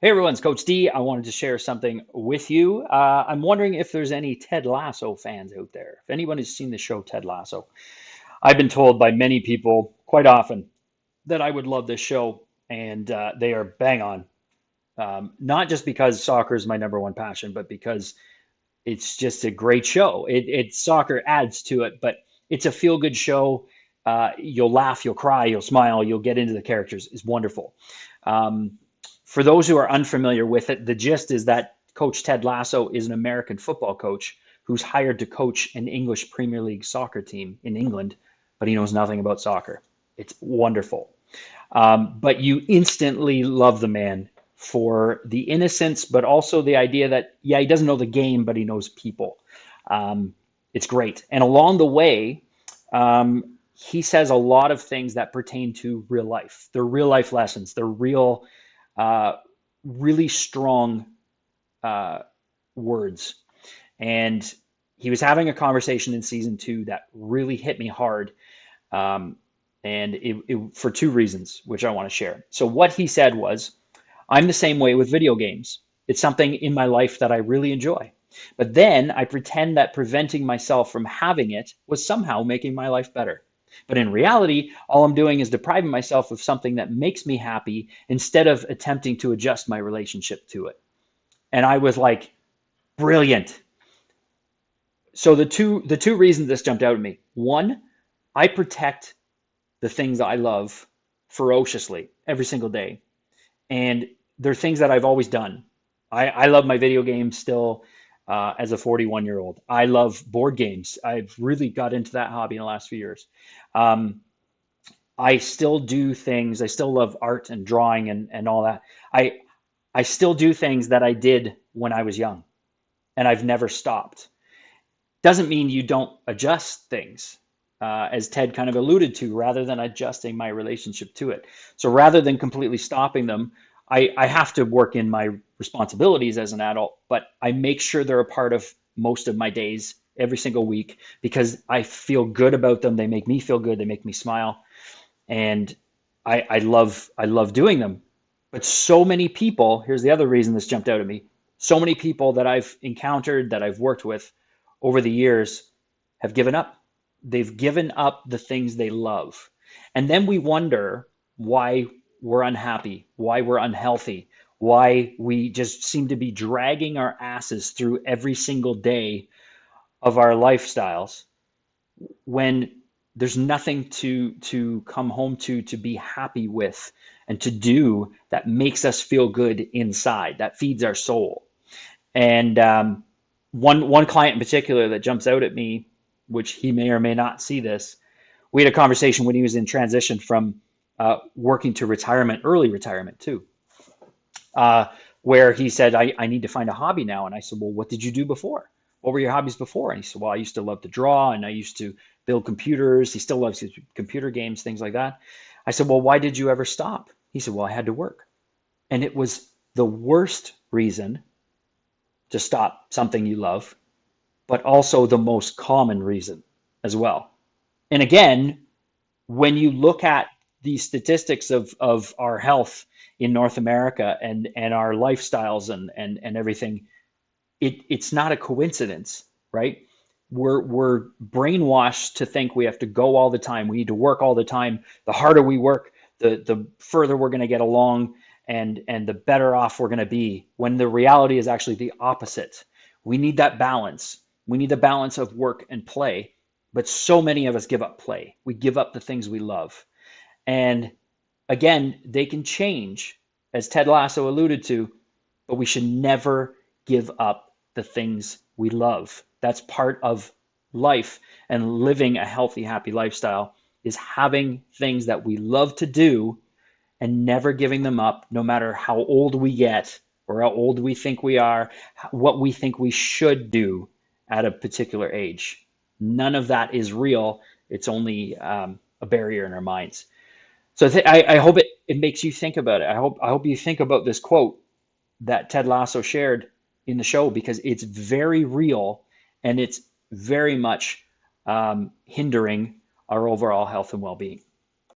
Hey everyone, it's Coach D. I wanted to share something with you. I'm wondering if there's any Ted Lasso fans out there. If anyone has seen the show Ted Lasso, I've been told by many people quite often that I would love this show, and they are bang on. Not just because soccer is my number one passion, but because it's just a great show. Soccer adds to it, but it's a feel-good show. You'll laugh, you'll cry, you'll smile, you'll get into the characters. It's wonderful. Um, for those who are unfamiliar with it, the gist is that Coach Ted Lasso is an American football coach who's hired to coach an English Premier League soccer team in England, but he knows nothing about soccer. It's wonderful. But you instantly love the man for the innocence, but also the idea that, yeah, he doesn't know the game, but he knows people. It's great. And along the way, he says a lot of things that pertain to real life. They're real life lessons. They're uh, really strong uh, words. And he was having a conversation in season two that really hit me hard. Um, and for two reasons, which I want to share. So, what he said was, I'm the same way with video games. It's something in my life that I really enjoy. But then I pretend that preventing myself from having it was somehow making my life better. But in reality, all I'm doing is depriving myself of something that makes me happy instead of attempting to adjust my relationship to it. And I was like, brilliant. So the two reasons this jumped out at me. One, I protect the things that I love ferociously every single day. And they're things that I've always done. I love my video games still as a 41-year-old. I love board games. I've really got into that hobby in the last few years. Um, I still do things. I still love art and drawing and all that. I I still do things that I did when I was young, and I've never stopped. Doesn't mean you don't adjust things, as Ted kind of alluded to, rather than adjusting my relationship to it. So rather than completely stopping them, I have to work in my responsibilities as an adult, but I make sure they're a part of most of my days every single week because I feel good about them. They make me feel good. They make me smile, and I love doing them. But so many people, here's the other reason this jumped out at me. So many people that I've encountered, that I've worked with over the years have given up. They've given up the things they love. And then we wonder why we're unhappy, why we're unhealthy, why we just seem to be dragging our asses through every single day of our lifestyles when there's nothing to come home to be happy with and to do that makes us feel good inside, that feeds our soul. And one client in particular that jumps out at me, which he may or may not see this, we had a conversation when he was in transition from working to retirement, early retirement too, uh, where he said, I need to find a hobby now. And I said, well, what did you do before? What were your hobbies before? And he said, well, I used to love to draw and I used to build computers. He still loves his computer games, things like that. I said, well, why did you ever stop? He said, well, I had to work. And it was the worst reason to stop something you love, but also the most common reason as well. And again, when you look at the statistics of our health in North America and our lifestyles and everything, it's not a coincidence, right? We're brainwashed to think we have to go all the time. We need to work all the time. The harder we work, the further we're going to get along and the better off we're going to be, when the reality is actually the opposite. We need that balance. We need the balance of work and play. But so many of us give up play. We give up the things we love. And again, they can change, as Ted Lasso alluded to, but we should never give up the things we love. That's part of life, and living a healthy, happy lifestyle is having things that we love to do and never giving them up, no matter how old we get or how old we think we are, what we think we should do at a particular age. None of that is real. It's only a barrier in our minds. So I hope it makes you think about it. I hope you think about this quote that Ted Lasso shared in the show, because it's very real and it's very much hindering our overall health and well-being.